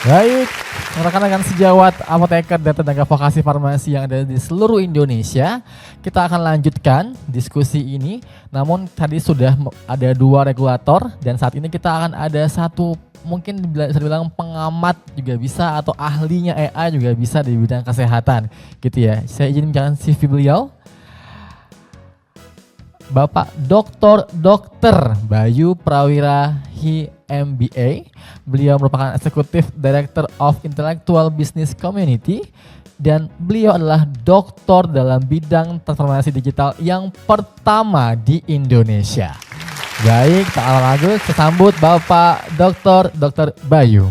Baik, rekan-rekan sejawat apoteker dan tenaga vokasi farmasi yang ada di seluruh Indonesia, kita akan lanjutkan diskusi ini. Namun tadi sudah ada 2 regulator dan saat ini kita akan ada satu mungkin bisa dibilang pengamat juga bisa atau ahlinya AI juga bisa di bidang kesehatan gitu ya. Saya izin menjalankan CV beliau. Bapak Dr. Bayu Prawira MBA. Beliau merupakan Executive Director of Intellectual Business Community dan beliau adalah doktor dalam bidang transformasi digital yang pertama di Indonesia. Baik, tak lama lagi kita sambut Bapak Dr. Bayu.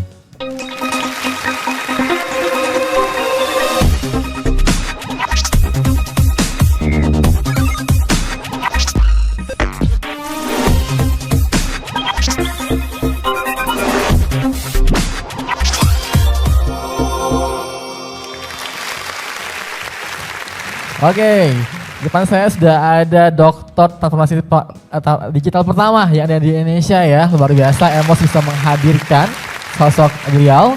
Oke, depan saya sudah ada dokter transformasi digital pertama yang ada di Indonesia ya. Luar biasa, Emos bisa menghadirkan sosok beliau.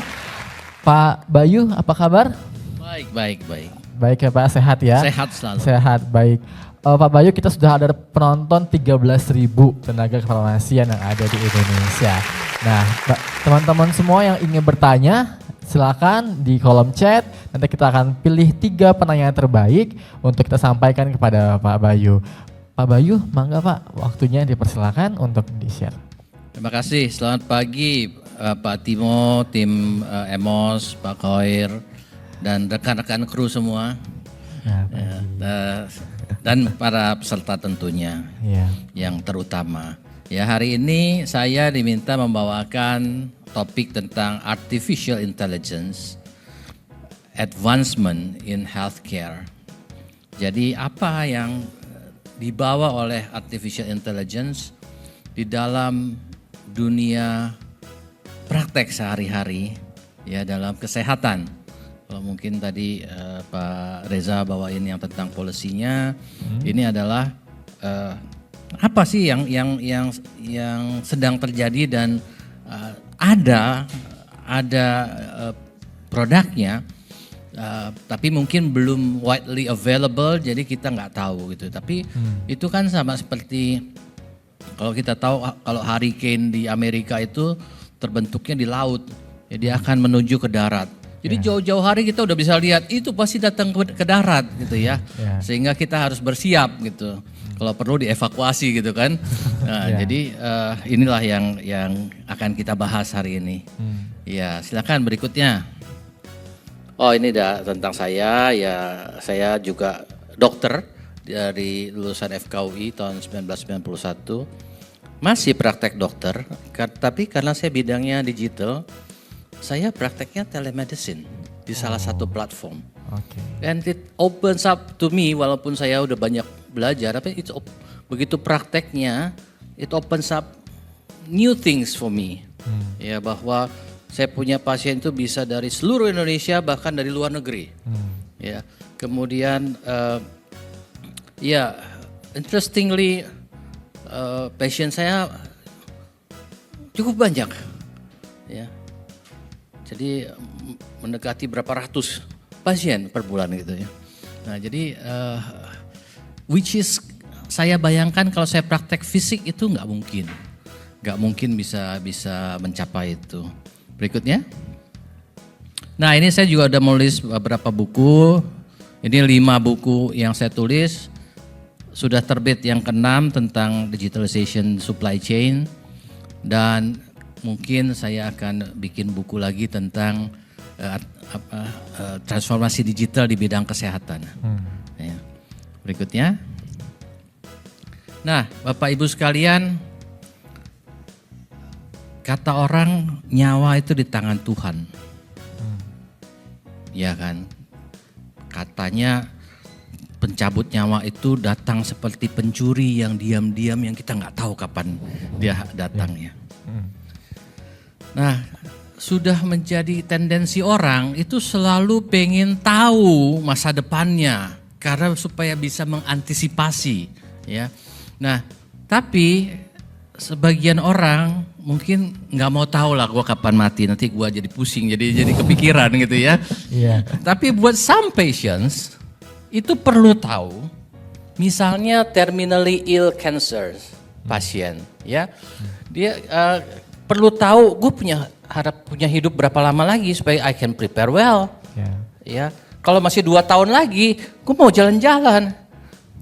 Pak Bayu, apa kabar? Baik. Baik ya Pak, sehat ya? Sehat selalu. Sehat, baik. Pak Bayu, kita sudah ada penonton 13.000 tenaga kefarmasian yang ada di Indonesia. Nah, teman-teman semua yang ingin bertanya, silakan di kolom chat, nanti kita akan pilih 3 pertanyaan terbaik untuk kita sampaikan kepada Pak Bayu. Pak Bayu, mangga Pak, waktunya dipersilakan untuk di-share. Terima kasih, selamat pagi Pak Timo, tim Emos, Pak Koir, dan rekan-rekan kru semua. Dan para peserta tentunya yang terutama. Ya, hari ini saya diminta membawakan topik tentang artificial intelligence advancement in healthcare. Jadi apa yang dibawa oleh artificial intelligence di dalam dunia praktek sehari-hari ya dalam kesehatan. Kalau mungkin tadi Pak Reza bawain yang tentang polisinya, ini adalah apa sih yang sedang terjadi dan ada produknya, tapi mungkin belum widely available, jadi kita nggak tahu gitu. Tapi itu kan sama seperti kalau kita tahu kalau hurricane di Amerika itu terbentuknya di laut, ya dia akan menuju ke darat. Jadi jauh-jauh hari kita udah bisa lihat itu pasti datang ke darat gitu ya, sehingga kita harus bersiap gitu. Kalau perlu dievakuasi gitu kan. Nah, jadi inilah yang akan kita bahas hari ini. Ya, silakan berikutnya. Oh, ini tentang saya. Ya, saya juga dokter dari lulusan FKUI tahun 1991. Masih praktek dokter, tapi karena saya bidangnya digital, saya prakteknya telemedicine di salah satu platform. And it opens up to me, walaupun saya udah banyak belajar, tapi begitu prakteknya, it opens up new things for me. Ya, bahwa saya punya pasien itu bisa dari seluruh Indonesia, bahkan dari luar negeri. Ya, kemudian interestingly pasien saya cukup banyak. Ya, jadi mendekati berapa ratus pasien per bulan gitu ya. Nah, jadi which is saya bayangkan kalau saya praktek fisik itu nggak mungkin bisa mencapai itu. Berikutnya. Nah, ini saya juga udah menulis beberapa buku. Ini 5 buku yang saya tulis. Sudah terbit yang ke-6 tentang digitalization supply chain, dan mungkin saya akan bikin buku lagi tentang transformasi digital di bidang kesehatan. Ya. Berikutnya. Nah, Bapak Ibu sekalian, kata orang nyawa itu di tangan Tuhan. Ya kan? Katanya pencabut nyawa itu datang seperti pencuri yang diam-diam yang kita nggak tahu kapan dia datangnya. Nah, sudah menjadi tendensi orang itu selalu pengen tahu masa depannya karena supaya bisa mengantisipasi, ya. Nah, tapi sebagian orang mungkin nggak mau tahu lah gue kapan mati, nanti gue jadi pusing, jadi kepikiran gitu ya. Iya. Tapi buat some patients itu perlu tahu, misalnya terminally ill cancer pasien, ya, dia perlu tahu gue punya hidup berapa lama lagi supaya I can prepare well, ya. Kalau masih 2 tahun lagi, gue mau jalan-jalan.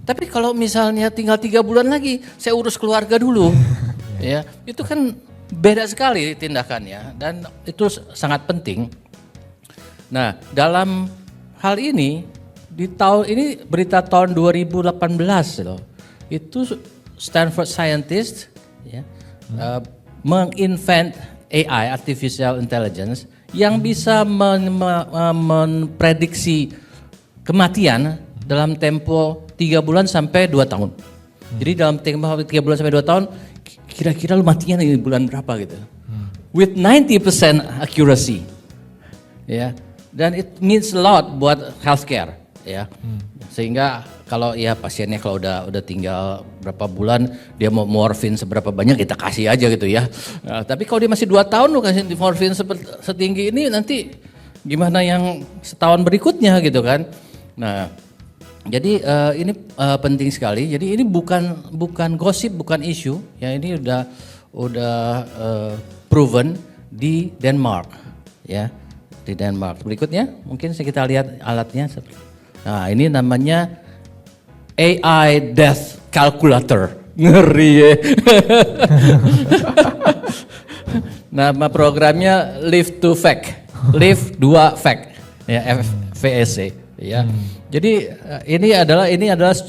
Tapi kalau misalnya tinggal 3 bulan lagi, saya urus keluarga dulu, ya, itu kan beda sekali tindakannya dan itu sangat penting. Nah, dalam hal ini di tahun ini berita tahun 2018 loh, itu Stanford scientist ya, menginvent AI artificial intelligence yang bisa memprediksi kematian dalam tempo 3 bulan sampai 2 tahun. Jadi dalam tempo 3 bulan sampai 2 tahun, kira-kira lu matinya di bulan berapa gitu. With 90% accuracy. Ya. Dan it means a lot buat healthcare, ya. Sehingga kalau ya pasiennya kalau udah tinggal berapa bulan, dia mau morfin seberapa banyak kita kasih aja gitu ya. Nah, tapi kalau dia masih 2 tahun lu kasih morfin setinggi ini, nanti gimana yang setahun berikutnya gitu kan. Nah, jadi ini penting sekali. Jadi ini bukan gosip, bukan isu. Ya, ini udah proven di Denmark, ya, di Denmark. Berikutnya mungkin kita lihat alatnya. Nah, ini namanya AI Death Calculator. Ngeri ya. Nama programnya Live to Fact. Live 2 Fact. Ya, FVSC. Ya. Jadi ini adalah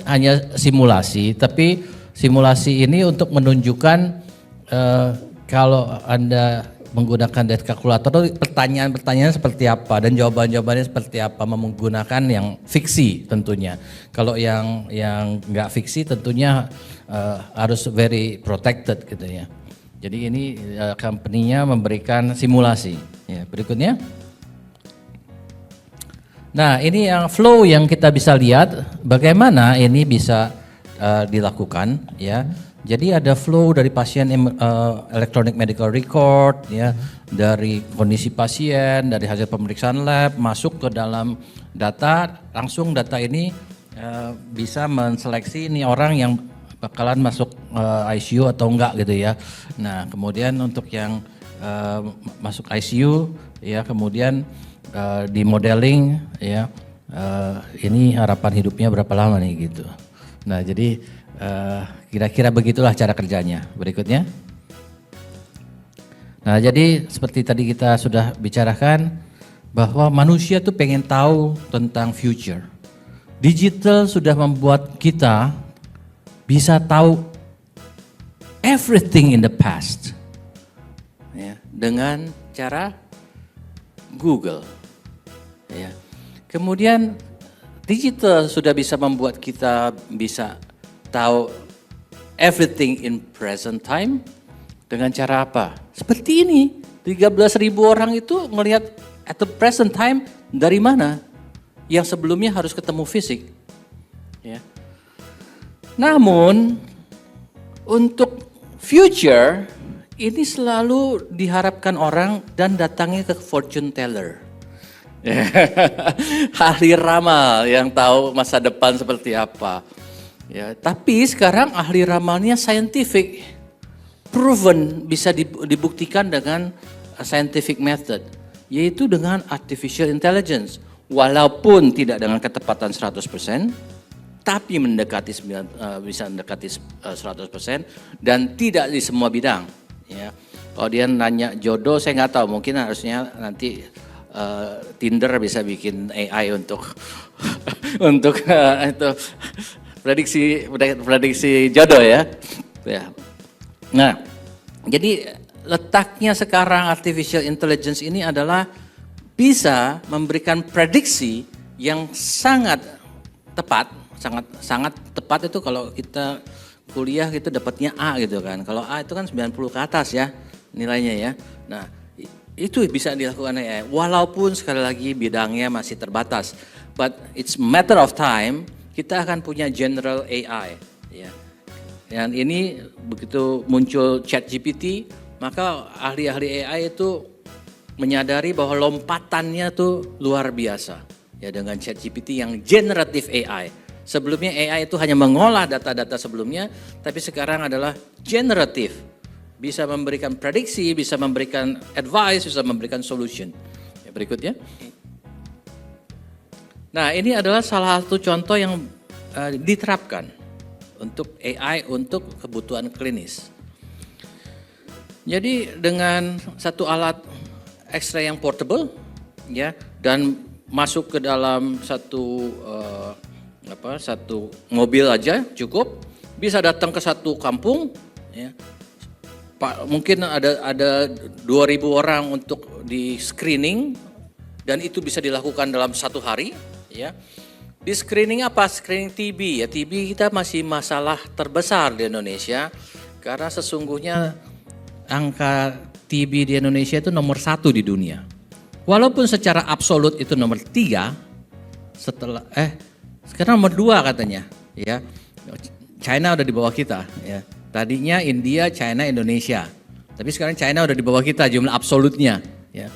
hanya simulasi, tapi simulasi ini untuk menunjukkan kalau Anda menggunakan death calculator, pertanyaan-pertanyaan seperti apa dan jawaban-jawabannya seperti apa, menggunakan yang fiksi tentunya. Kalau yang nggak fiksi tentunya harus very protected gitu ya. Jadi ini company-nya memberikan simulasi. Ya, berikutnya. Nah, ini yang flow yang kita bisa lihat bagaimana ini bisa dilakukan ya. Jadi ada flow dari pasien electronic medical record ya, dari kondisi pasien, dari hasil pemeriksaan lab masuk ke dalam data, langsung data ini bisa menseleksi ini orang yang bakalan masuk ICU atau enggak gitu ya. Nah, kemudian untuk yang masuk ICU ya, kemudian di modeling ya, ini harapan hidupnya berapa lama nih gitu. Nah, jadi kira-kira begitulah cara kerjanya. Berikutnya. Nah, jadi seperti tadi kita sudah bicarakan bahwa manusia tuh pengen tahu tentang future. Digital sudah membuat kita bisa tahu everything in the past. Ya, dengan cara Google. Ya. Kemudian digital sudah bisa membuat kita bisa tahu everything in present time dengan cara apa? Seperti ini, 13.000 orang itu ngelihat at the present time dari mana? Yang sebelumnya harus ketemu fisik. Ya. Namun untuk future ini selalu diharapkan orang dan datangnya ke fortune teller. Ahli ramal yang tahu masa depan seperti apa. Ya, tapi sekarang ahli ramalnya scientific, proven, bisa dibuktikan dengan scientific method, yaitu dengan artificial intelligence. Walaupun tidak dengan ketepatan 100%, tapi bisa mendekati 100% dan tidak di semua bidang. Ya, kalau dia nanya jodoh, saya nggak tahu, mungkin harusnya nanti Tinder bisa bikin AI untuk untuk itu prediksi jodoh ya. Nah, jadi letaknya sekarang artificial intelligence ini adalah bisa memberikan prediksi yang sangat tepat, sangat tepat. Itu kalau kita kuliah gitu dapatnya A gitu kan. Kalau A itu kan 90 ke atas ya nilainya ya. Nah, itu bisa dilakukan AI walaupun sekali lagi bidangnya masih terbatas. But it's matter of time kita akan punya general AI ya. Dan ini begitu muncul ChatGPT, maka ahli-ahli AI itu menyadari bahwa lompatannya tuh luar biasa ya dengan ChatGPT yang generative AI. Sebelumnya AI itu hanya mengolah data-data sebelumnya, tapi sekarang adalah generative. Bisa memberikan prediksi, bisa memberikan advice, bisa memberikan solution. Ya, berikutnya. Nah, ini adalah salah satu contoh yang diterapkan untuk AI untuk kebutuhan klinis. Jadi dengan satu alat X-ray yang portable, ya, dan masuk ke dalam satu mobil aja cukup, bisa datang ke satu kampung, ya. Mungkin ada 2.000 orang untuk di screening dan itu bisa dilakukan dalam satu hari, ya. Di screening apa? Screening TB ya. TB kita masih masalah terbesar di Indonesia karena sesungguhnya angka TB di Indonesia itu nomor 1 di dunia. Walaupun secara absolut itu nomor 3, sekarang nomor 2 katanya, ya. China udah di bawah kita, ya. Tadinya India, China, Indonesia. Tapi sekarang China udah di bawah kita jumlah absolutnya, ya.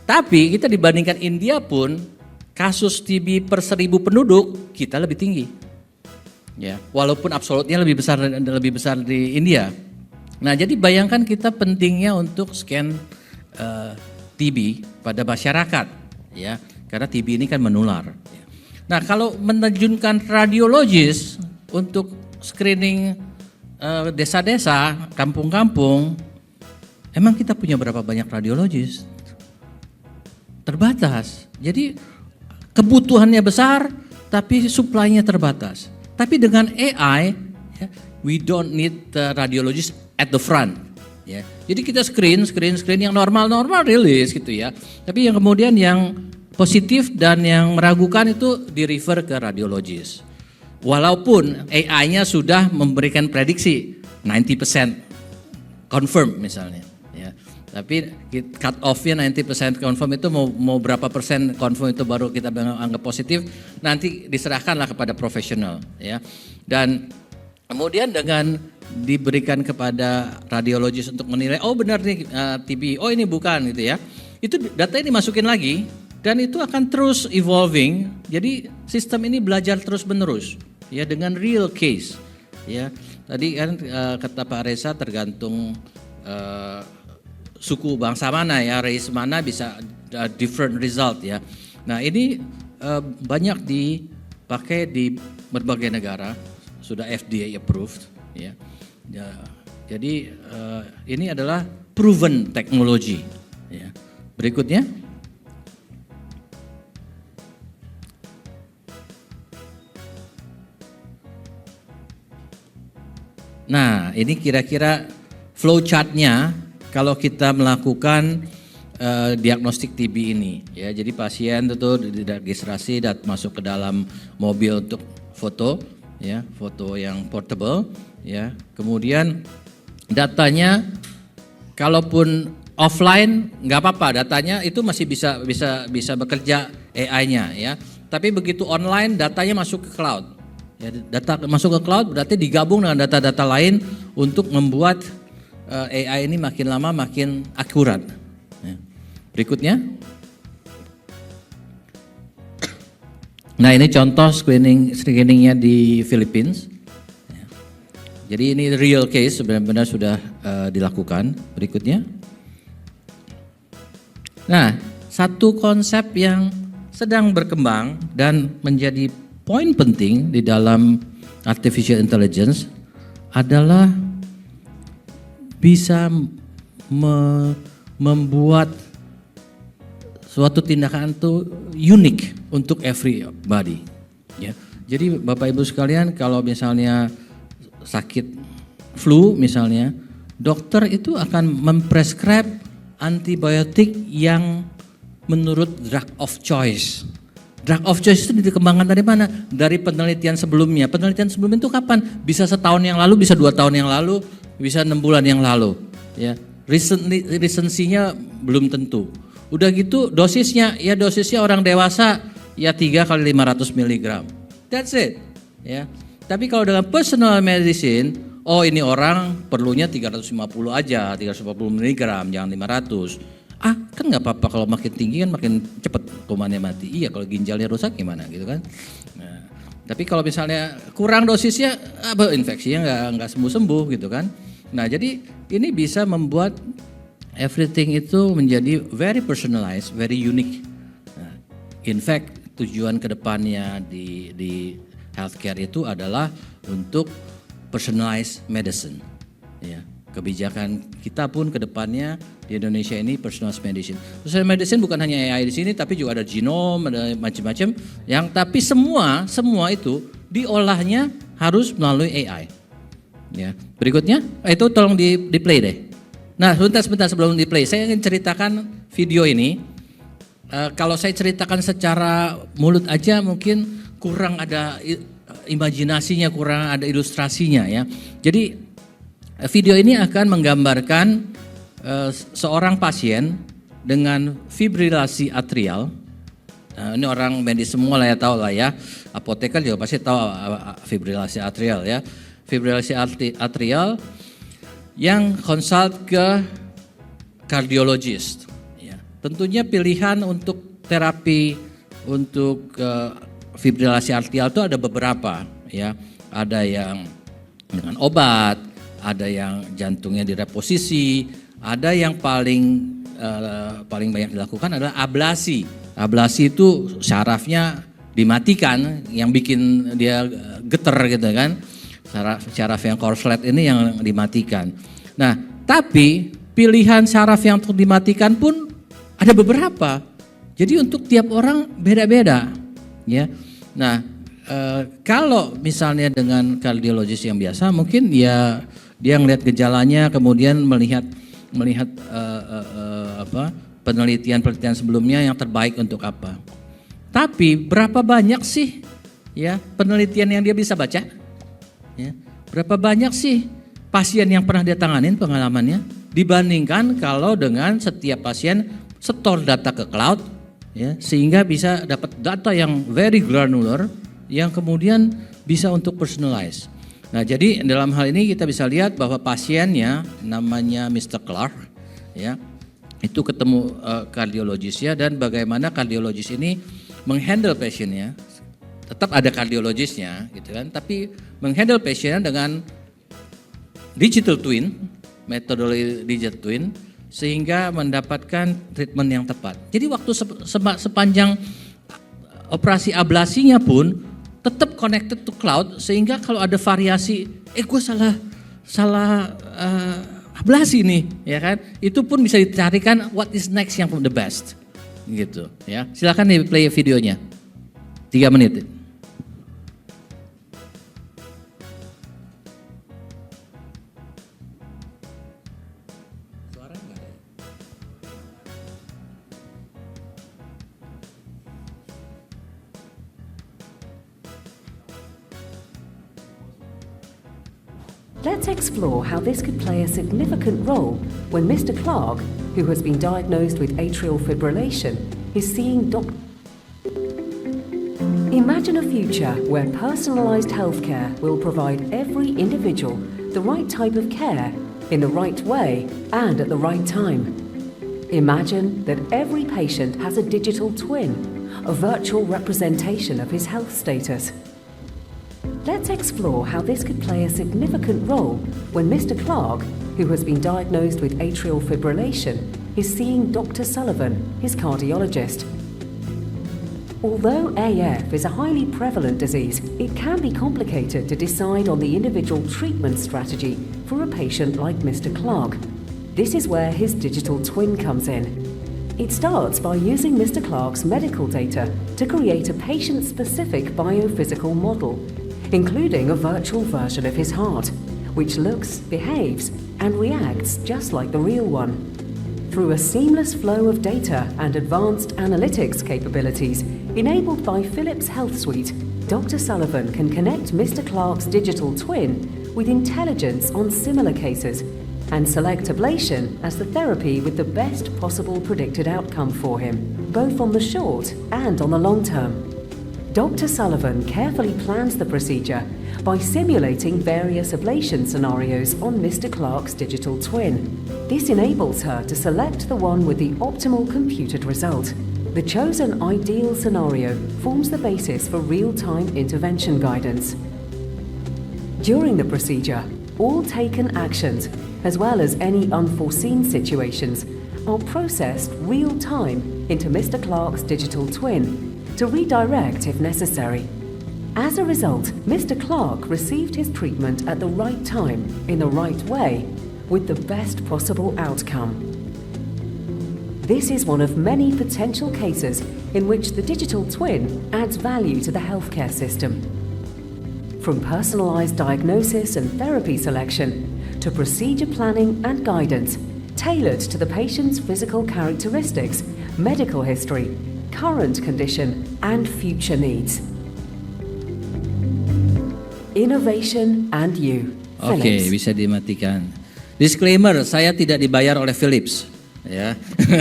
Tapi kita dibandingkan India pun kasus TB per 1.000 penduduk kita lebih tinggi. Ya, walaupun absolutnya lebih besar di India. Nah, jadi bayangkan kita pentingnya untuk scan TB pada masyarakat, ya, karena TB ini kan menular. Nah, kalau menerjunkan radiologis untuk screening desa-desa, kampung-kampung, emang kita punya berapa banyak radiologis? Terbatas. Jadi kebutuhannya besar, tapi supply-nya terbatas. Tapi dengan AI, ya, we don't need the radiologist at the front. Ya. Jadi kita screen yang normal rilis gitu ya. Tapi yang kemudian yang positif dan yang meragukan itu di-refer ke radiologis. Walaupun AI-nya sudah memberikan prediksi 90% confirm misalnya. Ya. Tapi cut off-nya 90% confirm itu mau berapa persen confirm itu baru kita anggap positif, nanti diserahkanlah kepada profesional. Ya. Dan kemudian dengan diberikan kepada radiologis untuk menilai, oh benar nih TB, oh ini bukan gitu ya. Itu data ini dimasukin lagi dan itu akan terus evolving. Jadi sistem ini belajar terus menerus ya dengan real case. Ya. Tadi kan kata Pak Reza tergantung suku bangsa mana ya, race mana bisa different result ya. Nah, ini banyak dipakai di berbagai negara, sudah FDA approved ya. Jadi ini adalah proven technology ya. Berikutnya. Nah, ini kira-kira flow chart-nya kalau kita melakukan diagnostik TB ini ya. Jadi pasien itu diregistrasi dan masuk ke dalam mobil untuk foto ya, foto yang portable ya. Kemudian datanya kalaupun offline nggak apa-apa, datanya itu masih bisa bekerja AI-nya ya. Tapi begitu online datanya masuk ke cloud. Ya, data masuk ke cloud berarti digabung dengan data-data lain untuk membuat AI ini makin lama makin akurat. Ya. Berikutnya. Nah, ini contoh screeningnya di Philippines. Ya. Jadi ini real case benar-benar sudah dilakukan. Berikutnya. Nah, satu konsep yang sedang berkembang dan menjadi poin penting di dalam artificial intelligence adalah bisa membuat suatu tindakan itu unik untuk everybody. Ya. Jadi Bapak Ibu sekalian, kalau misalnya sakit flu misalnya, dokter itu akan memprescribe antibiotik yang menurut drug of choice. Drug of choice itu dikembangkan dari mana? Dari penelitian sebelumnya. Penelitian sebelumnya itu kapan? Bisa setahun yang lalu, bisa 2 tahun yang lalu, bisa 6 bulan yang lalu. Ya, recensinya belum tentu. Udah gitu dosisnya orang dewasa ya 3 kali 500 mg. That's it. Ya. Tapi kalau dengan personal medicine, oh ini orang perlunya 350 aja, 350 mg, jangan 500. Kan nggak apa-apa, kalau makin tinggi kan makin cepat kumannya mati. Iya, kalau ginjalnya rusak gimana gitu kan. Nah, tapi kalau misalnya kurang dosisnya, infeksinya nggak sembuh-sembuh gitu kan. Nah jadi ini bisa membuat everything itu menjadi very personalized, very unique. Nah, in fact tujuan kedepannya di healthcare itu adalah untuk personalized medicine. Ya, kebijakan kita pun kedepannya di Indonesia ini personalized medicine. Personalized medicine bukan hanya AI di sini, tapi juga ada genome, ada macam-macam. Tapi semua itu diolahnya harus melalui AI. Ya, berikutnya itu tolong di play deh. Nah, sebentar sebelum di play, saya ingin ceritakan video ini. Kalau saya ceritakan secara mulut aja mungkin kurang ada imajinasinya, kurang ada ilustrasinya ya. Jadi video ini akan menggambarkan seorang pasien dengan fibrilasi atrial. Nah, ini orang medis semua lah ya, tahu lah ya. Apoteker juga pasti tahu fibrilasi atrial ya. Fibrilasi atrial yang konsult ke kardiologis. Ya. Tentunya pilihan untuk terapi untuk fibrilasi atrial itu ada beberapa ya. Ada yang dengan obat, ada yang jantungnya direposisi, ada yang paling banyak dilakukan adalah ablasi. Ablasi itu syarafnya dimatikan, yang bikin dia geter gitu kan. Syaraf yang korslet ini yang dimatikan. Nah, tapi pilihan syaraf yang untuk dimatikan pun ada beberapa. Jadi untuk tiap orang beda-beda, ya. Nah, kalau misalnya dengan kardiologis yang biasa, mungkin ya dia ngelihat gejalanya, kemudian melihat penelitian sebelumnya yang terbaik untuk apa. Tapi berapa banyak sih ya penelitian yang dia bisa baca? Ya, berapa banyak sih pasien yang pernah dia tanganin pengalamannya dibandingkan kalau dengan setiap pasien setor data ke cloud ya, sehingga bisa dapat data yang very granular yang kemudian bisa untuk personalize. Nah, jadi dalam hal ini kita bisa lihat bahwa pasiennya namanya Mr. Clark ya. Itu ketemu kardiologisnya dan bagaimana kardiologis ini menghandle pasiennya. Tetap ada kardiologisnya gitu kan, tapi menghandle pasiennya dengan digital twin, metodologi digital twin, sehingga mendapatkan treatment yang tepat. Jadi waktu sepanjang operasi ablasinya pun tetap connected to cloud, sehingga kalau ada variasi, gue salah ablasi nih, ya kan? Itu pun bisa dicarikan what is next yang the best, gitu. Ya, silakan nih play videonya, 3 menit. Let's explore how this could play a significant role when Mr. Clark, who has been diagnosed with atrial fibrillation, is seeing Imagine a future where personalized healthcare will provide every individual the right type of care in the right way and at the right time. Imagine that every patient has a digital twin, a virtual representation of his health status. Let's explore how this could play a significant role when Mr. Clark, who has been diagnosed with atrial fibrillation, is seeing Dr. Sullivan, his cardiologist. Although AF is a highly prevalent disease, it can be complicated to decide on the individual treatment strategy for a patient like Mr. Clark. This is where his digital twin comes in. It starts by using Mr. Clark's medical data to create a patient-specific biophysical model, including a virtual version of his heart, which looks, behaves, and reacts just like the real one. Through a seamless flow of data and advanced analytics capabilities enabled by Philips Health Suite, Dr. Sullivan can connect Mr. Clark's digital twin with intelligence on similar cases and select ablation as the therapy with the best possible predicted outcome for him, both on the short and on the long term. Dr. Sullivan carefully plans the procedure by simulating various ablation scenarios on Mr. Clark's digital twin. This enables her to select the one with the optimal computed result. The chosen ideal scenario forms the basis for real-time intervention guidance. During the procedure, all taken actions, as well as any unforeseen situations, are processed real-time into Mr. Clark's digital twin to redirect if necessary. As a result, Mr. Clark received his treatment at the right time, in the right way, with the best possible outcome. This is one of many potential cases in which the digital twin adds value to the healthcare system. From personalized diagnosis and therapy selection to procedure planning and guidance tailored to the patient's physical characteristics, medical history, current condition, and future needs. Innovation and you. Oke, bisa dimatikan. Disclaimer, saya tidak dibayar oleh Philips, ya.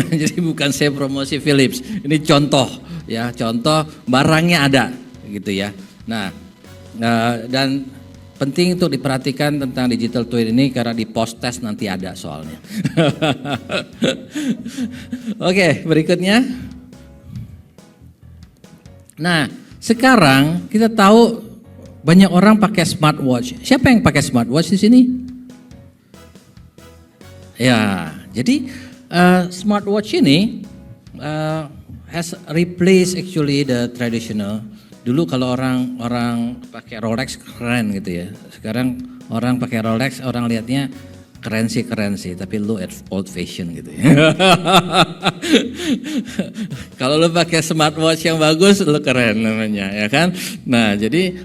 Jadi bukan saya promosi Philips. Ini contoh, ya, contoh barangnya ada, gitu ya. Nah, dan penting untuk diperhatikan tentang digital twin ini karena di post test nanti ada soalnya. Oke, berikutnya. Nah, sekarang kita tahu banyak orang pakai smartwatch. Siapa yang pakai smartwatch di sini? Ya, jadi smartwatch ini has replaced actually the traditional. Dulu kalau orang pakai Rolex keren gitu ya. Sekarang orang pakai Rolex, orang lihatnya keren sih, tapi lu old fashion gitu ya. Kalau lu pakai smartwatch yang bagus, lu keren namanya, ya kan? Nah, jadi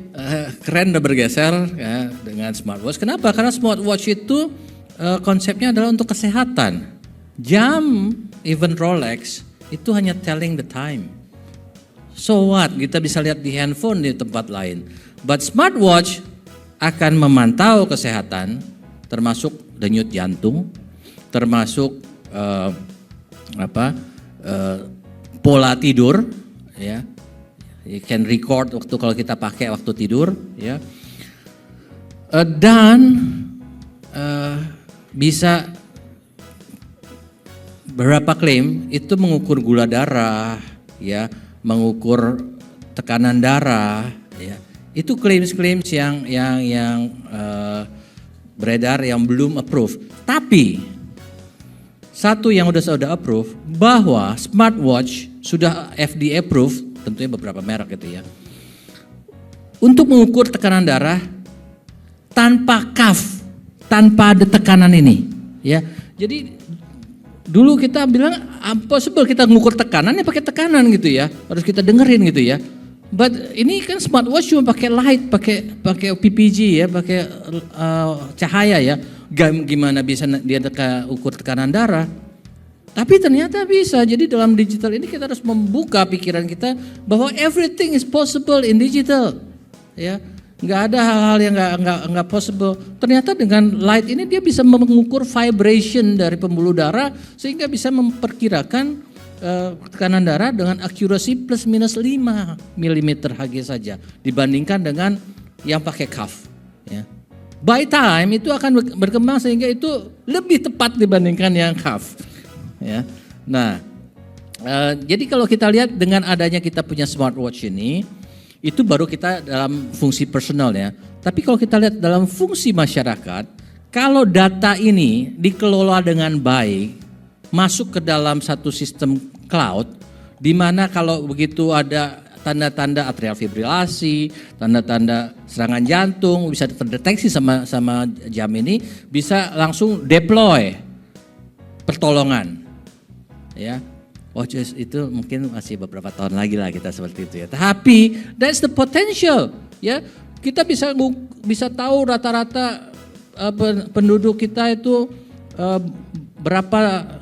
keren udah bergeser ya dengan smartwatch. Kenapa? Karena smartwatch itu konsepnya adalah untuk kesehatan. Jam, even Rolex, itu hanya telling the time. So what? Kita bisa lihat di handphone di tempat lain. But smartwatch akan memantau kesehatan, termasuk denyut jantung, termasuk pola tidur, ya. You can record waktu kalau kita pakai waktu tidur, ya. Dan bisa berapa klaim itu mengukur gula darah, ya, mengukur tekanan darah, ya. Itu klaim-klaim yang beredar yang belum approve. Tapi satu yang sudah approve bahwa smartwatch sudah FDA approve, tentunya beberapa merek gitu ya. Untuk mengukur tekanan darah tanpa cuff, tanpa ada tekanan ini, ya. Jadi dulu kita bilang impossible kita mengukur tekanan ya pakai tekanan gitu ya. Harus kita dengerin gitu ya. But ini kan smartwatch cuma pakai light, pakai PPG ya, pakai cahaya ya. Gimana bisa dia ukur tekanan darah? Tapi ternyata bisa. Jadi dalam digital ini kita harus membuka pikiran kita bahwa everything is possible in digital. Ya, nggak ada hal-hal yang nggak possible. Ternyata dengan light ini dia bisa mengukur vibration dari pembuluh darah sehingga bisa memperkirakan tekanan darah dengan accuracy plus minus 5 mm Hg saja dibandingkan dengan yang pakai cuff. Ya. By time itu akan berkembang sehingga itu lebih tepat dibandingkan yang cuff. Ya. Nah, jadi kalau kita lihat dengan adanya kita punya smartwatch ini, itu baru kita dalam fungsi personal ya. Tapi kalau kita lihat dalam fungsi masyarakat, kalau data ini dikelola dengan baik, masuk ke dalam satu sistem cloud, di mana kalau begitu ada tanda-tanda atrial fibrilasi, tanda-tanda serangan jantung bisa terdeteksi sama jam ini, bisa langsung deploy pertolongan, ya. Watches itu mungkin masih beberapa tahun lagi lah kita seperti itu ya. Tapi that's the potential, ya. Kita bisa tahu rata-rata penduduk kita itu berapa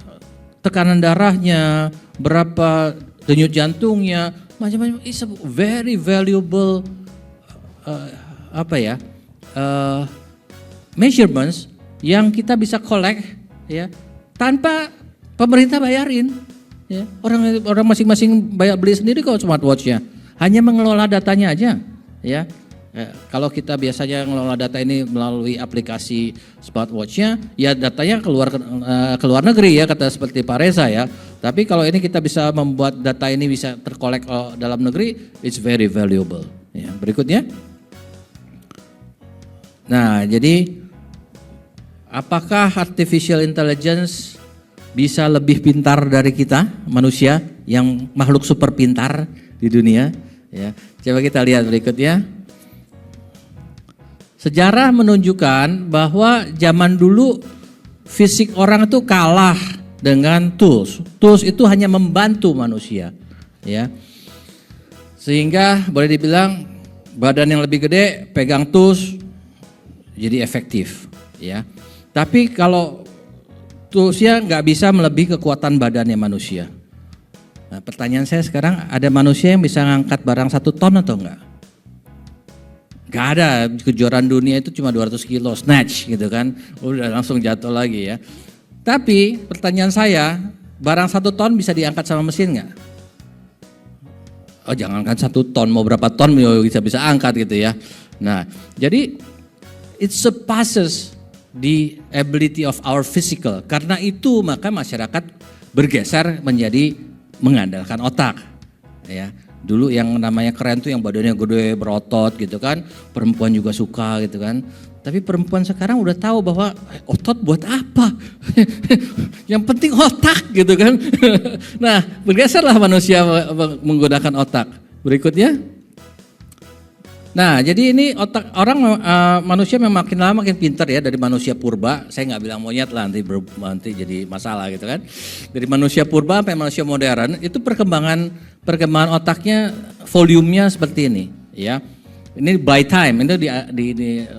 tekanan darahnya, berapa denyut jantungnya, macam-macam. It's a very valuable measurements yang kita bisa collect ya tanpa pemerintah bayarin. Ya, orang masing-masing beli sendiri kok smartwatchnya. hanya mengelola datanya aja, ya. Kalau kita biasanya mengelola data ini melalui aplikasi smartwatch-nya, ya datanya keluar negeri ya, kata seperti Pak Reza ya. Tapi kalau ini kita bisa membuat data ini bisa terkolek dalam negeri, it's very valuable. Ya, berikutnya. Nah, jadi apakah artificial intelligence bisa lebih pintar dari kita manusia yang makhluk super pintar di dunia? Ya, coba kita lihat berikutnya. Sejarah menunjukkan bahwa zaman dulu fisik orang itu kalah dengan tools. Tools itu hanya membantu manusia, ya. Sehingga boleh dibilang badan yang lebih gede pegang tools jadi efektif, ya. Tapi kalau toolsnya nggak bisa melebihi kekuatan badannya manusia. Nah, pertanyaan saya sekarang, ada manusia yang bisa ngangkat barang 1 ton atau enggak? Gak ada, kejuaraan dunia itu cuma 200 kilo, snatch gitu kan, udah langsung jatuh lagi ya. Tapi pertanyaan saya, barang 1 ton bisa diangkat sama mesin gak? Oh jangankan 1 ton, mau berapa ton bisa angkat gitu ya. Nah jadi it surpasses the ability of our physical. Karena itu maka masyarakat bergeser menjadi mengandalkan otak ya. Dulu yang namanya keren tuh yang badannya gede, berotot gitu kan. Perempuan juga suka gitu kan. Tapi perempuan sekarang udah tahu bahwa otot buat apa? Yang penting otak gitu kan. Nah, bergeserlah manusia menggunakan otak. Berikutnya. Nah, jadi ini otak orang manusia memang makin lama makin pintar ya, dari manusia purba. Saya nggak bilang monyet lah, nanti jadi masalah gitu kan. Dari manusia purba sampai manusia modern itu perkembangan otaknya volumenya seperti ini ya. Ini by time, itu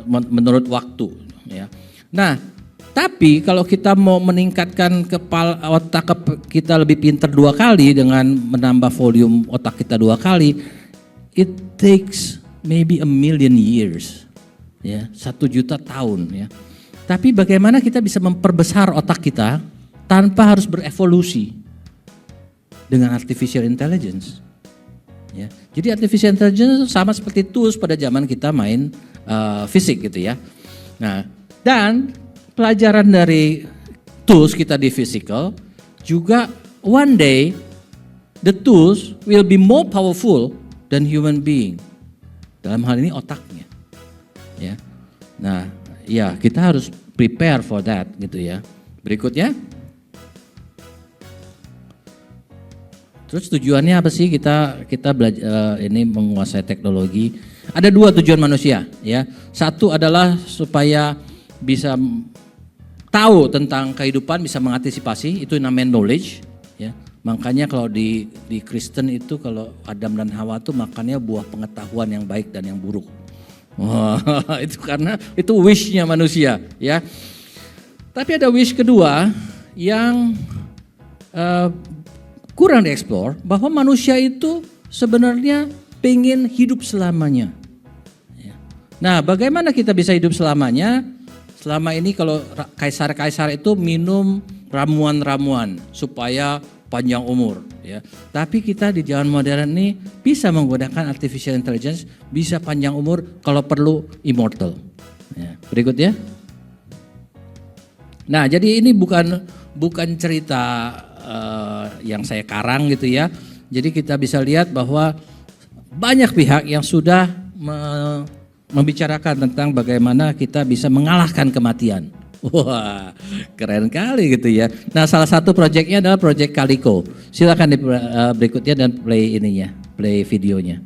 menurut waktu ya. Nah, tapi kalau kita mau meningkatkan otak kita lebih pintar 2 kali dengan menambah volume otak kita 2 kali, it takes maybe 1 million years, ya 1 juta tahun ya. Tapi bagaimana kita bisa memperbesar otak kita tanpa harus berevolusi dengan artificial intelligence? Ya, jadi artificial intelligence sama seperti tools pada zaman kita main fisik gitu ya. Nah, dan pelajaran dari tools kita di physical juga one day the tools will be more powerful than human being. Dalam hal ini otaknya, ya. Nah, ya kita harus prepare for that gitu ya. Berikutnya, terus tujuannya apa sih kita belajar ini menguasai teknologi? Ada 2 tujuan manusia, ya. Satu adalah supaya bisa tahu tentang kehidupan, bisa mengantisipasi, itu namanya knowledge, ya. Makanya kalau di Kristen itu kalau Adam dan Hawa tuh makannya buah pengetahuan yang baik dan yang buruk. Wah, itu karena itu wish-nya manusia, ya. Tapi ada wish kedua yang kurang dieksplor, bahwa manusia itu sebenarnya pengen hidup selamanya. Ya. Nah, bagaimana kita bisa hidup selamanya? Selama ini kalau kaisar-kaisar itu minum ramuan-ramuan supaya panjang umur, ya. Tapi kita di zaman modern ini bisa menggunakan artificial intelligence, bisa panjang umur, kalau perlu immortal. Ya. Berikutnya. Nah, jadi ini bukan cerita yang saya karang gitu ya. Jadi kita bisa lihat bahwa banyak pihak yang sudah membicarakan tentang bagaimana kita bisa mengalahkan kematian. Wah, keren kali gitu ya. Nah, salah satu proyeknya adalah proyek Calico. Silakan di berikutnya dan play videonya.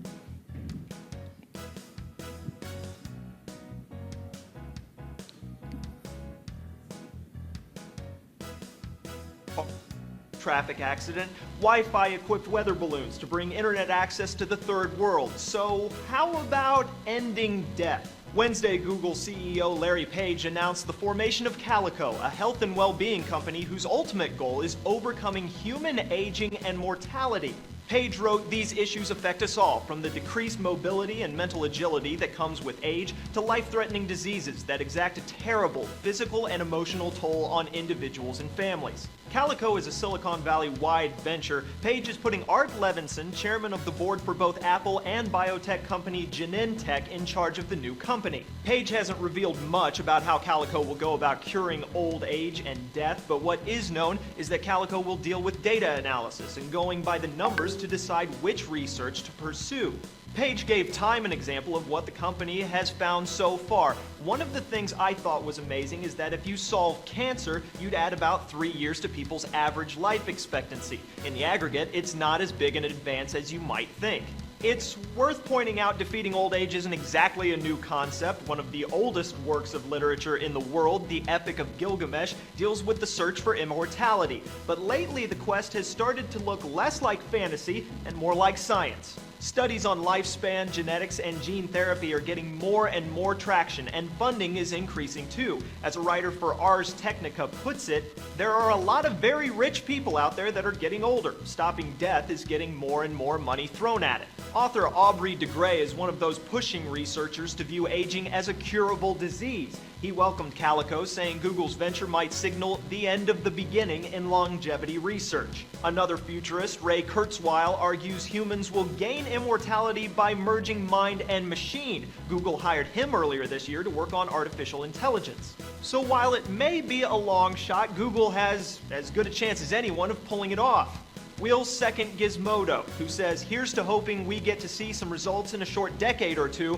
Traffic accident, Wi-Fi equipped weather balloons to bring internet access to the third world. So how about ending death? Wednesday, Google CEO Larry Page announced the formation of Calico, a health and well-being company whose ultimate goal is overcoming human aging and mortality. Page wrote, "These issues affect us all, from the decreased mobility and mental agility that comes with age to life-threatening diseases that exact a terrible physical and emotional toll on individuals and families." Calico is a Silicon Valley-wide venture. Page is putting Art Levinson, chairman of the board for both Apple and biotech company Genentech, in charge of the new company. Page hasn't revealed much about how Calico will go about curing old age and death, but what is known is that Calico will deal with data analysis and going by the numbers to decide which research to pursue. Page gave Time an example of what the company has found so far. One of the things I thought was amazing is that if you solve cancer, you'd add about 3 years to people's average life expectancy. In the aggregate, it's not as big an advance as you might think. It's worth pointing out defeating old age isn't exactly a new concept. One of the oldest works of literature in the world, the Epic of Gilgamesh, deals with the search for immortality. But lately, the quest has started to look less like fantasy and more like science. Studies on lifespan, genetics, and gene therapy are getting more and more traction, and funding is increasing too. As a writer for Ars Technica puts it, there are a lot of very rich people out there that are getting older. Stopping death is getting more and more money thrown at it. Author Aubrey de Grey is one of those pushing researchers to view aging as a curable disease. He welcomed Calico, saying Google's venture might signal the end of the beginning in longevity research. Another futurist, Ray Kurzweil, argues humans will gain immortality by merging mind and machine. Google hired him earlier this year to work on artificial intelligence. So while it may be a long shot, Google has as good a chance as anyone of pulling it off. We'll second Gizmodo, who says, "Here's to hoping we get to see some results in a short decade or two,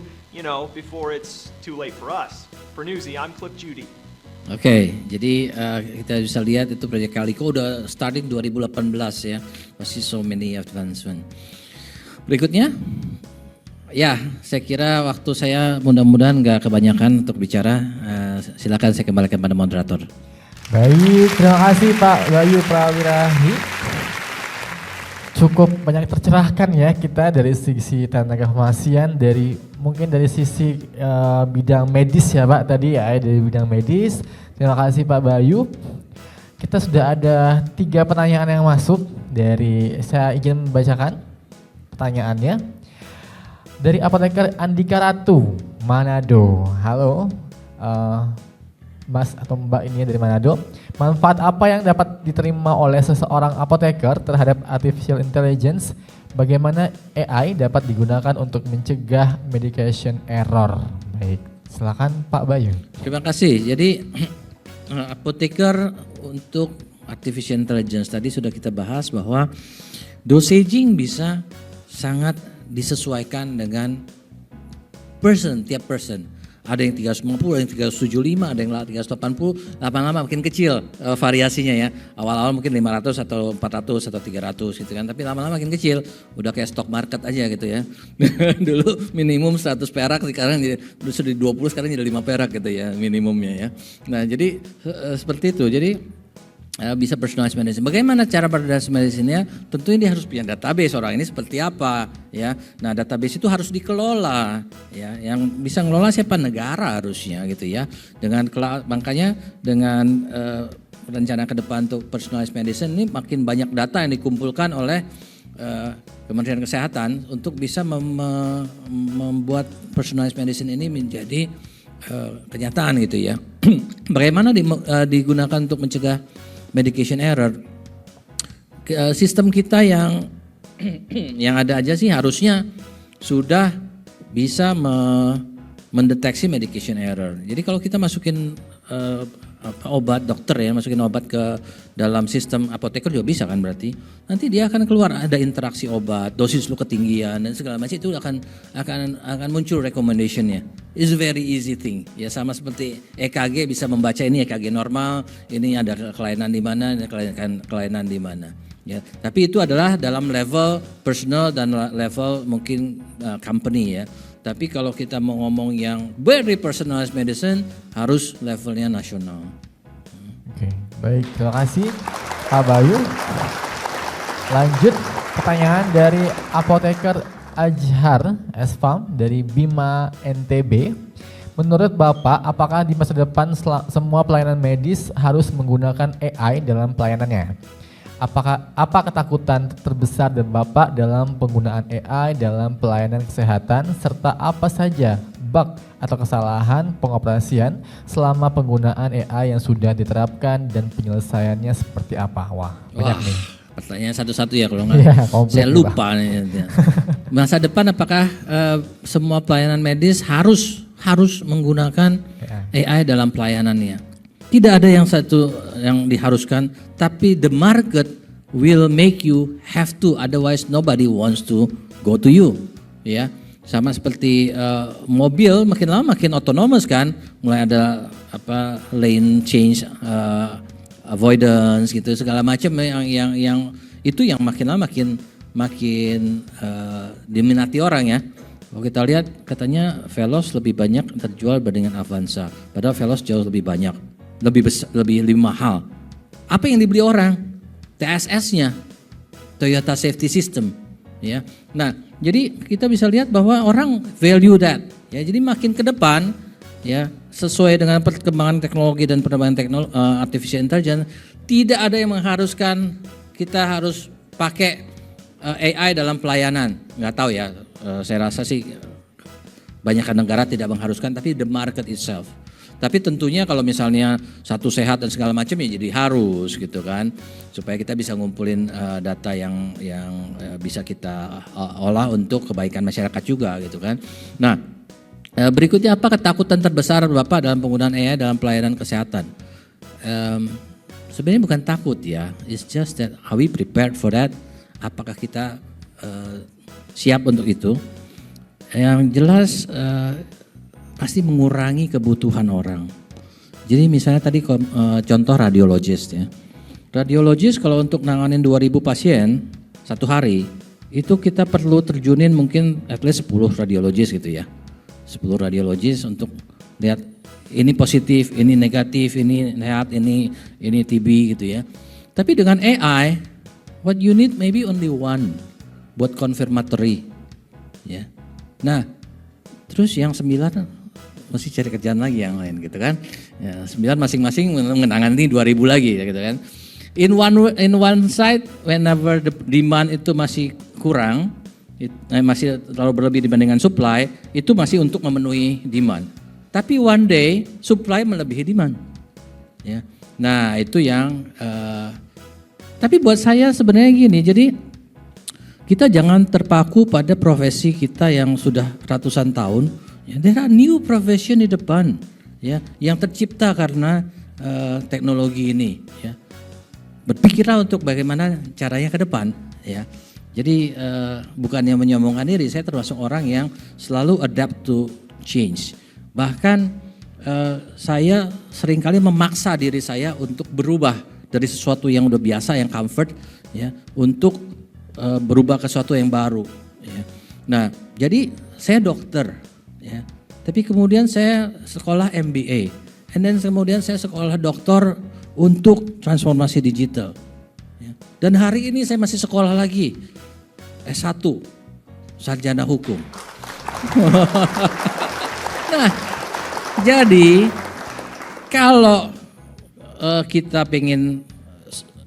before it's too late for us." For Newsy, I'm Cliff Judy. Oke, jadi kita bisa lihat itu proyek Calico udah starting 2018 ya, masih so many advancement. Berikutnya, ya saya kira waktu saya mudah-mudahan nggak kebanyakan untuk bicara. Silakan saya kembalikan pada moderator. Baik, terima kasih Pak Bayu Prawirahi. Cukup banyak tercerahkan ya kita dari sisi tenaga kemasian, mungkin dari sisi bidang medis ya Pak tadi ya, dari bidang medis. Terima kasih Pak Bayu. Kita sudah ada 3 pertanyaan yang masuk saya ingin membacakan pertanyaannya. Dari apoteker Andika Ratu, Manado. Halo, Mas atau Mbak ini dari Manado. Manfaat apa yang dapat diterima oleh seseorang apoteker terhadap artificial intelligence? Bagaimana AI dapat digunakan untuk mencegah medication error? Baik, silakan Pak Bayu. Terima kasih. Jadi apoteker untuk artificial intelligence tadi sudah kita bahas bahwa dosaging bisa sangat disesuaikan dengan tiap person. Ada yang 350, ada yang 375, ada yang 380, lama-lama makin kecil variasinya ya. Awal-awal mungkin 500 atau 400 atau 300 gitu kan, tapi lama-lama makin kecil. Udah kayak stock market aja gitu ya. Dulu minimum 100 perak, sekarang dulu sudah 20, sekarang jadi 5 perak gitu ya minimumnya ya. Nah jadi seperti itu, jadi bisa personalized medicine. Bagaimana cara personalized medicine-nya? Tentu ini harus punya database orang ini seperti apa ya. Nah, database itu harus dikelola ya. Yang bisa ngelola siapa? Negara harusnya gitu ya. Makanya dengan rencana ke depan untuk personalized medicine ini makin banyak data yang dikumpulkan oleh Kementerian Kesehatan untuk bisa membuat personalized medicine ini menjadi kenyataan gitu ya. Bagaimana digunakan untuk mencegah medication error? Sistem kita yang ada aja sih harusnya sudah bisa mendeteksi medication error. Jadi kalau kita masukin obat, dokter ya masukin obat ke dalam sistem apoteker juga bisa kan, berarti nanti dia akan keluar ada interaksi obat, dosis lu ketinggian dan segala macam, itu akan muncul recommendationnya. It's a very easy thing ya, sama seperti EKG bisa membaca ini EKG normal, ini ada kelainan di mana, ini kelainan di mana ya. Tapi itu adalah dalam level personal dan level mungkin company ya. Tapi kalau kita mau ngomong yang very personalized medicine harus levelnya nasional. Oke, baik, terima kasih Pak Bayu. Lanjut pertanyaan dari apoteker Ajhar Esfam dari Bima NTB. Menurut Bapak, apakah di masa depan semua pelayanan medis harus menggunakan AI dalam pelayanannya? apa ketakutan terbesar dan Bapak dalam penggunaan AI dalam pelayanan kesehatan serta apa saja bug atau kesalahan pengoperasian selama penggunaan AI yang sudah diterapkan dan penyelesaiannya seperti apa? Wah, banyak nih. Pertanyaan satu-satu ya kalau nggak. Iya, komplek Saya nih, lupa nih. Masa depan apakah semua pelayanan medis harus menggunakan AI dalam pelayanannya? Tidak ada yang satu yang diharuskan, tapi the market will make you have to, otherwise nobody wants to go to you, ya. Sama seperti mobil makin lama makin otonomous kan, mulai ada lane change, avoidance gitu segala macam yang itu yang makin lama makin diminati orang ya. Kalau kita lihat katanya Veloz lebih banyak terjual dibandingkan Avanza, padahal Veloz jauh lebih banyak, lebih mahal. Apa yang dibeli orang? TSS-nya, Toyota Safety System, ya. Nah, jadi kita bisa lihat bahwa orang value that, ya. Jadi makin ke depan, ya, sesuai dengan perkembangan teknologi dan perkembangan artificial intelligence, tidak ada yang mengharuskan kita harus pakai AI dalam pelayanan. Nggak tahu ya, saya rasa sih banyak negara tidak mengharuskan, tapi the market itself. Tapi tentunya kalau misalnya satu sehat dan segala macam ya jadi harus gitu kan, supaya kita bisa ngumpulin data yang bisa kita olah untuk kebaikan masyarakat juga gitu kan. Nah, berikutnya apa ketakutan terbesar Bapak dalam penggunaan AI dalam pelayanan kesehatan? Sebenarnya bukan takut ya, it's just that are we prepared for that? Apakah kita siap untuk itu? Yang jelas pasti mengurangi kebutuhan orang. Jadi misalnya tadi contoh radiologis ya. Radiologis kalau untuk nanganin 2000 pasien satu hari, itu kita perlu terjunin mungkin at least 10 radiologis gitu ya. 10 radiologis untuk lihat ini positif, ini negatif, ini sehat, ini TB gitu ya. Tapi dengan AI, what you need maybe only one buat confirmatory ya. Nah, terus yang 9 mesti cari kerjaan lagi yang lain gitu kan. Ya, 9 masing-masing menangani 2000 lagi gitu kan. In one side whenever the demand itu masih kurang, masih terlalu berlebih dibandingkan supply, itu masih untuk memenuhi demand. Tapi one day supply melebihi demand. Ya. Nah, itu yang tapi buat saya sebenarnya gini, jadi kita jangan terpaku pada profesi kita yang sudah ratusan tahun. Ya, there are new profession di depan, ya, yang tercipta karena teknologi ini. Ya. Berpikirlah untuk bagaimana caranya ke depan. Ya. Jadi bukannya menyombongkan diri, saya termasuk orang yang selalu adapt to change. Bahkan saya seringkali memaksa diri saya untuk berubah dari sesuatu yang udah biasa, yang comfort, ya, untuk berubah ke sesuatu yang baru. Ya. Nah, jadi saya dokter. Ya. Tapi kemudian saya sekolah MBA, and then kemudian saya sekolah doktor untuk transformasi digital. Ya. Dan hari ini saya masih sekolah lagi S1, sarjana hukum. Nah, jadi kalau kita pengen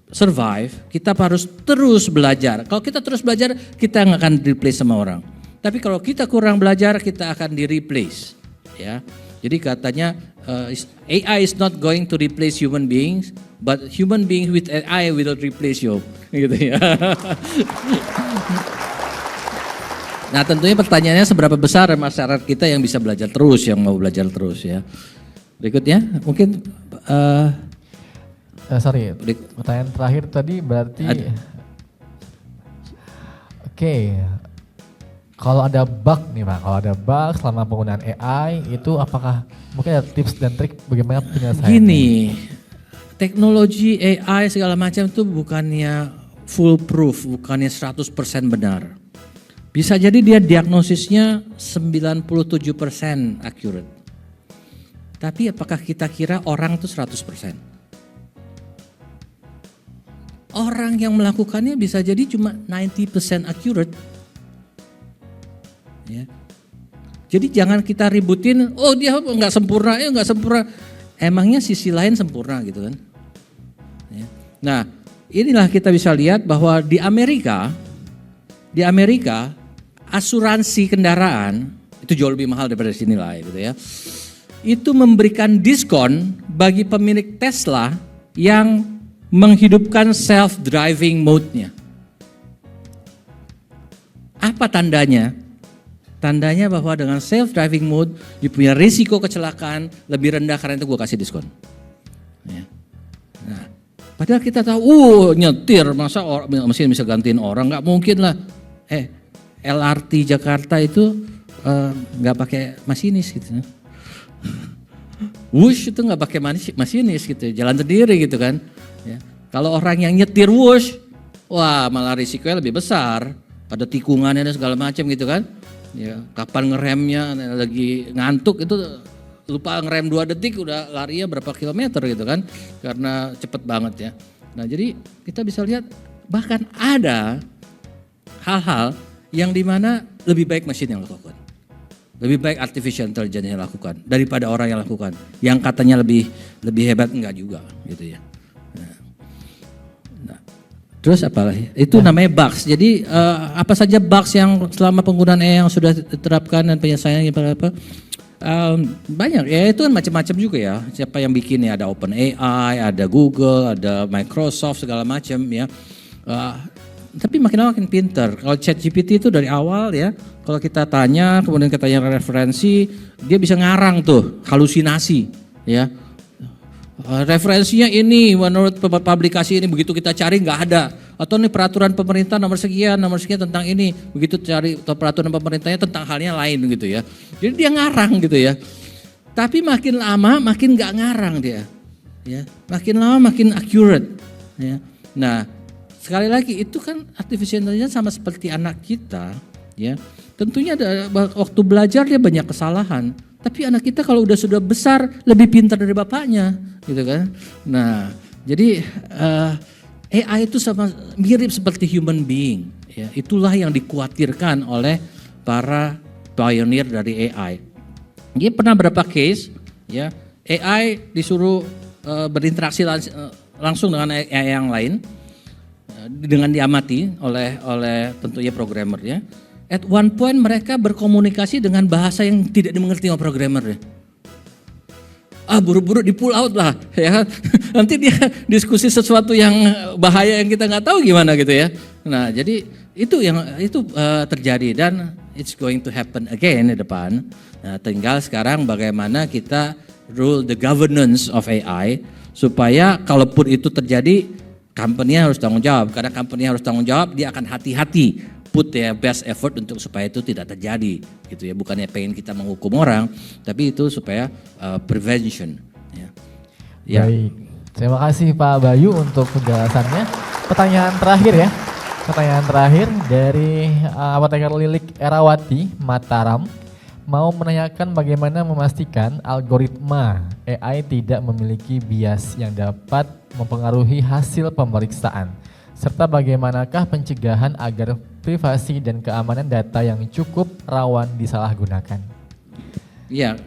survive, kita harus terus belajar. Kalau kita terus belajar, kita nggak akan replace sama orang. Tapi kalau kita kurang belajar, kita akan di-replace. Ya. Jadi katanya AI is not going to replace human beings, but human beings with AI will replace you. Gitu ya. Nah, tentunya pertanyaannya seberapa besar masyarakat kita yang bisa belajar terus, yang mau belajar terus ya. Berikutnya mungkin pertanyaan terakhir tadi berarti Oke. Kalau ada bug nih Pak, kalau ada bug selama penggunaan AI itu apakah mungkin ada tips dan trik bagaimana penyelesaiannya? Gini, teknologi AI segala macam itu bukannya foolproof, bukannya 100% benar. Bisa jadi dia diagnosisnya 97% accurate. Tapi apakah kita kira orang itu 100%? Orang yang melakukannya bisa jadi cuma 90% accurate. Ya. Jadi jangan kita ributin, oh dia nggak sempurna, nggak sempurna. Emangnya sisi lain sempurna gitu kan? Ya. Nah, inilah kita bisa lihat bahwa di Amerika asuransi kendaraan itu jauh lebih mahal daripada di sini lah gitu ya. Itu memberikan diskon bagi pemilik Tesla yang menghidupkan self-driving mode-nya. Apa tandanya? Tandanya bahwa dengan self-driving mode, dia punya risiko kecelakaan lebih rendah karena itu gue kasih diskon. Ya. Nah, padahal kita tahu, nyetir, masa mesin bisa gantiin orang, nggak mungkin lah. LRT Jakarta itu nggak pakai masinis gitu. Wush itu nggak pakai masinis gitu, jalan sendiri gitu kan. Ya. Kalau orang yang nyetir wush, wah malah risikonya lebih besar. Ada tikungannya dan segala macam gitu kan. Ya, kapan ngeremnya, lagi ngantuk itu lupa ngerem 2 detik udah larinya berapa kilometer gitu kan. Karena cepet banget ya. Nah jadi kita bisa lihat bahkan ada hal-hal yang dimana lebih baik mesin yang lakukan. Lebih baik artificial intelligence yang lakukan daripada orang yang lakukan. Yang katanya lebih hebat enggak juga gitu ya. Terus apa lagi? Itu namanya bugs. Jadi apa saja bugs yang selama penggunaan AI yang sudah diterapkan dan penyelesaiannya apa? Banyak ya, itu kan macam-macam juga ya. Siapa yang bikin ya, ada OpenAI, ada Google, ada Microsoft segala macam ya. Tapi makin lama makin pinter. Kalau ChatGPT itu dari awal ya, kalau kita tanya kemudian kita tanya referensi, dia bisa ngarang tuh halusinasi ya. Referensinya ini menurut publikasi ini, begitu kita cari nggak ada. Atau nih peraturan pemerintah nomor sekian tentang ini, begitu cari peraturan pemerintahnya tentang halnya lain gitu ya. Jadi dia ngarang gitu ya. Tapi makin lama makin nggak ngarang dia, ya. Makin lama makin accurate. Ya. Nah sekali lagi itu kan artificial intelligence sama seperti anak kita, ya. Tentunya waktu belajar dia banyak kesalahan. Tapi anak kita kalau sudah besar lebih pintar dari bapaknya, gitu kan. Nah, jadi AI itu mirip seperti human being. Ya, itulah yang dikhawatirkan oleh para pioneer dari AI. Dia pernah berapa case, ya AI disuruh berinteraksi langsung dengan AI yang lain, dengan diamati oleh tentunya programmernya. At one point mereka berkomunikasi dengan bahasa yang tidak dimengerti oleh programmer. Buru-buru di pull out lah ya. Nanti dia diskusi sesuatu yang bahaya yang kita nggak tahu gimana gitu ya. Nah jadi itu terjadi dan it's going to happen again di depan. Nah, tinggal sekarang bagaimana kita rule the governance of AI supaya kalaupun itu terjadi, company harus tanggung jawab. Karena company harus tanggung jawab, dia akan hati-hati put ya best effort untuk supaya itu tidak terjadi gitu ya. Bukannya pengen kita menghukum orang, tapi itu supaya prevention ya. Baik, terima kasih Pak Bayu untuk penjelasannya. Pertanyaan terakhir dari apoteker Lilik Erawati Mataram mau menanyakan bagaimana memastikan algoritma AI tidak memiliki bias yang dapat mempengaruhi hasil pemeriksaan, serta bagaimanakah pencegahan agar privasi dan keamanan data yang cukup rawan disalahgunakan. Ya,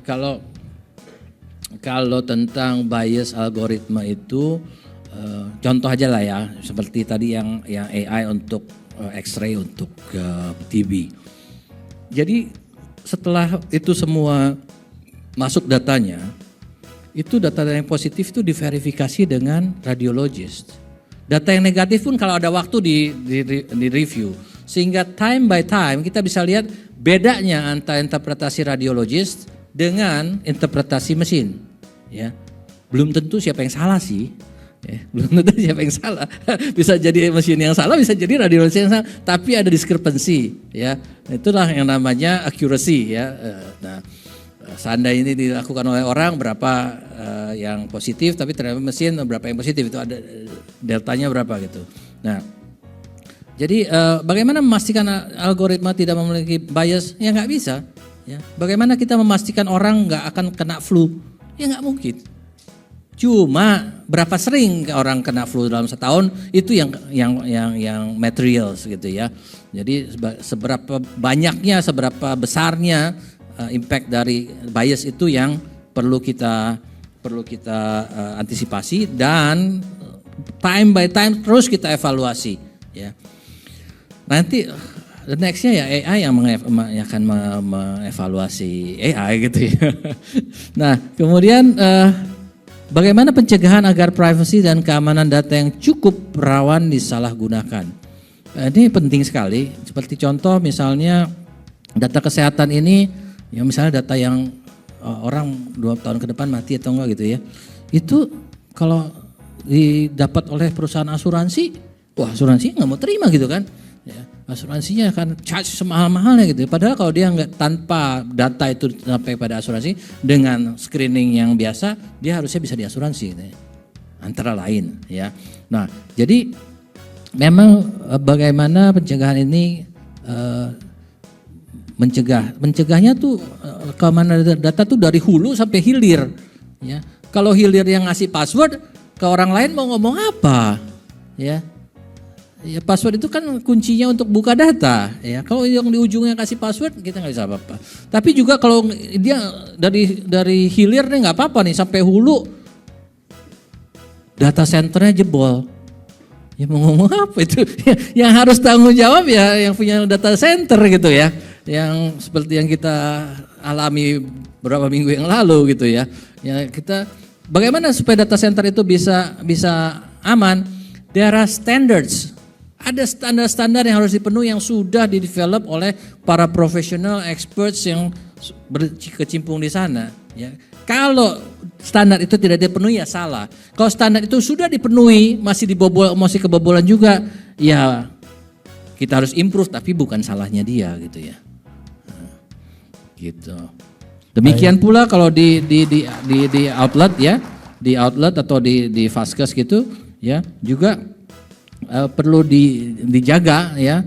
kalau tentang bias algoritma itu contoh aja lah ya, seperti tadi yang AI untuk X-ray untuk TB. Jadi setelah itu semua masuk datanya, itu data yang positif itu diverifikasi dengan radiologis. Data yang negatif pun kalau ada waktu di review. Sehingga time by time kita bisa lihat bedanya antara interpretasi radiologis dengan interpretasi mesin. Ya, belum tentu siapa yang salah sih. Ya, belum tentu siapa yang salah. Bisa jadi mesin yang salah, bisa jadi radiologis yang salah. Tapi ada discrepancy. Ya, itulah yang namanya accuracy. Ya, nah, seandainya ini dilakukan oleh orang berapa yang positif, tapi ternyata mesin berapa yang positif, itu ada deltanya berapa gitu. Nah. Jadi bagaimana memastikan algoritma tidak memiliki bias? Ya nggak bisa. Ya. Bagaimana kita memastikan orang nggak akan kena flu? Ya nggak mungkin. Cuma berapa sering orang kena flu dalam setahun itu yang materials gitu ya. Jadi seberapa banyaknya, seberapa besarnya impact dari bias itu yang perlu kita antisipasi, dan time by time terus kita evaluasi, ya. Nanti the nextnya ya AI yang akan mengevaluasi AI gitu ya. Nah, kemudian bagaimana pencegahan agar privasi dan keamanan data yang cukup rawan disalahgunakan? Ini penting sekali. Seperti contoh misalnya data kesehatan ini, ya misalnya data yang orang 2 tahun ke depan mati atau enggak gitu ya. Itu kalau didapat oleh perusahaan asuransi, wah asuransi nggak mau terima gitu kan. Ya, asuransinya akan charge semahal-mahalnya gitu. Padahal kalau dia nggak, tanpa data itu sampai pada asuransi dengan screening yang biasa, dia harusnya bisa diasuransi gitu ya. Antara lain ya. Nah, jadi memang bagaimana pencegahan ini mencegahnya tuh keamanan data tuh dari hulu sampai hilir ya. Kalau hilir yang ngasih password ke orang lain mau ngomong apa ya? Ya password itu kan kuncinya untuk buka data ya. Kalau yang di ujungnya kasih password kita nggak bisa apa-apa. Tapi juga kalau dia dari hilir nih nggak apa-apa nih sampai hulu data centernya jebol. Ya mau ngomong apa itu? Yang harus tanggung jawab ya yang punya data center gitu ya. Yang seperti yang kita alami beberapa minggu yang lalu gitu ya. Ya kita bagaimana supaya data center itu bisa aman? There are standards. Ada standar-standar yang harus dipenuhi yang sudah di-develop oleh para profesional experts yang berkecimpung di sana. Ya. Kalau standar itu tidak dipenuhi ya salah. Kalau standar itu sudah dipenuhi masih kebobolan juga, ya kita harus improve tapi bukan salahnya dia gitu ya. Nah, gitu. Demikian pula kalau di outlet ya, di outlet atau di Vaskes gitu ya juga. Perlu dijaga ya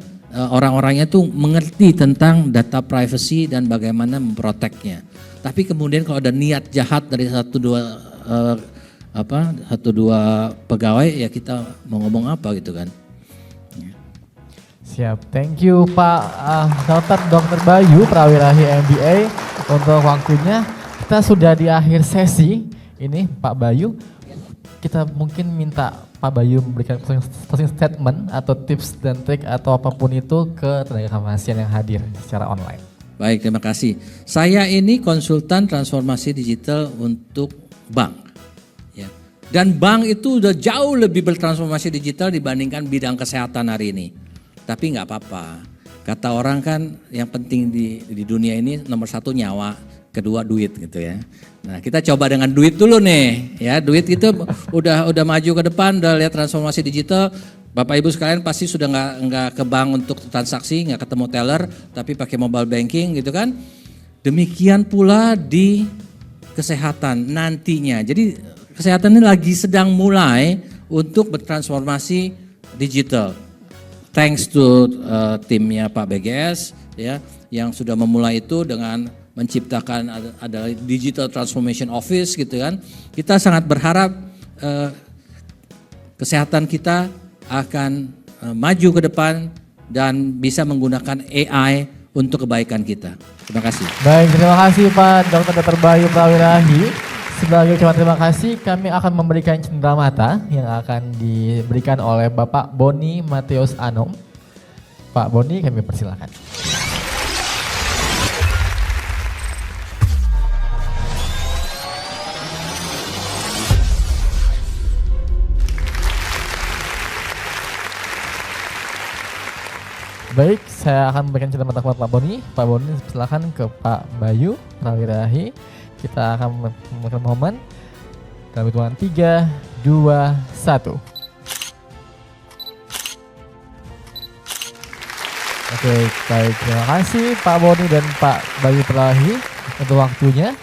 orang-orangnya tuh mengerti tentang data privacy dan bagaimana memproteknya. Tapi kemudian kalau ada niat jahat dari satu dua pegawai ya kita mau ngomong apa gitu kan. Siap, thank you Pak Dr. Bayu Prawirahi MBA untuk waktunya. Kita sudah di akhir sesi ini Pak Bayu. Kita mungkin minta Pak Bayu memberikan closing statement atau tips dan trik atau apapun itu ke tenaga kepasien yang hadir secara online. Baik, terima kasih. Saya ini konsultan transformasi digital untuk bank. Ya. Dan bank itu udah jauh lebih bertransformasi digital dibandingkan bidang kesehatan hari ini. Tapi nggak apa-apa. Kata orang kan yang penting di dunia ini nomor 1 nyawa, kedua duit gitu ya. Nah kita coba dengan duit dulu nih ya, duit itu udah maju ke depan, udah lihat transformasi digital. Bapak Ibu sekalian pasti sudah nggak ke bank untuk transaksi, nggak ketemu teller, tapi pakai mobile banking gitu kan. Demikian pula di kesehatan nantinya. Jadi kesehatan ini lagi sedang mulai untuk bertransformasi digital. Thanks to timnya Pak BGS ya, yang sudah memulai itu dengan menciptakan ada Digital Transformation Office gitu kan. Kita sangat berharap kesehatan kita akan maju ke depan dan bisa menggunakan AI untuk kebaikan kita. Terima kasih. Baik, terima kasih Pak Dr. Bayu Prawirahi. Sebagai ucapan terima kasih, kami akan memberikan cenderamata yang akan diberikan oleh Bapak Boni Mateus Anom. Pak Boni, kami persilakan. Baik, saya akan memberikan cenderamata kepada Pak Boni. Pak Boni, silakan ke Pak Bayu Prawirahi. Kita akan memberikan momen dalam hitungan 3, 2, 1. Oke, baik. Terima kasih Pak Boni dan Pak Bayu Prawirahi untuk waktunya.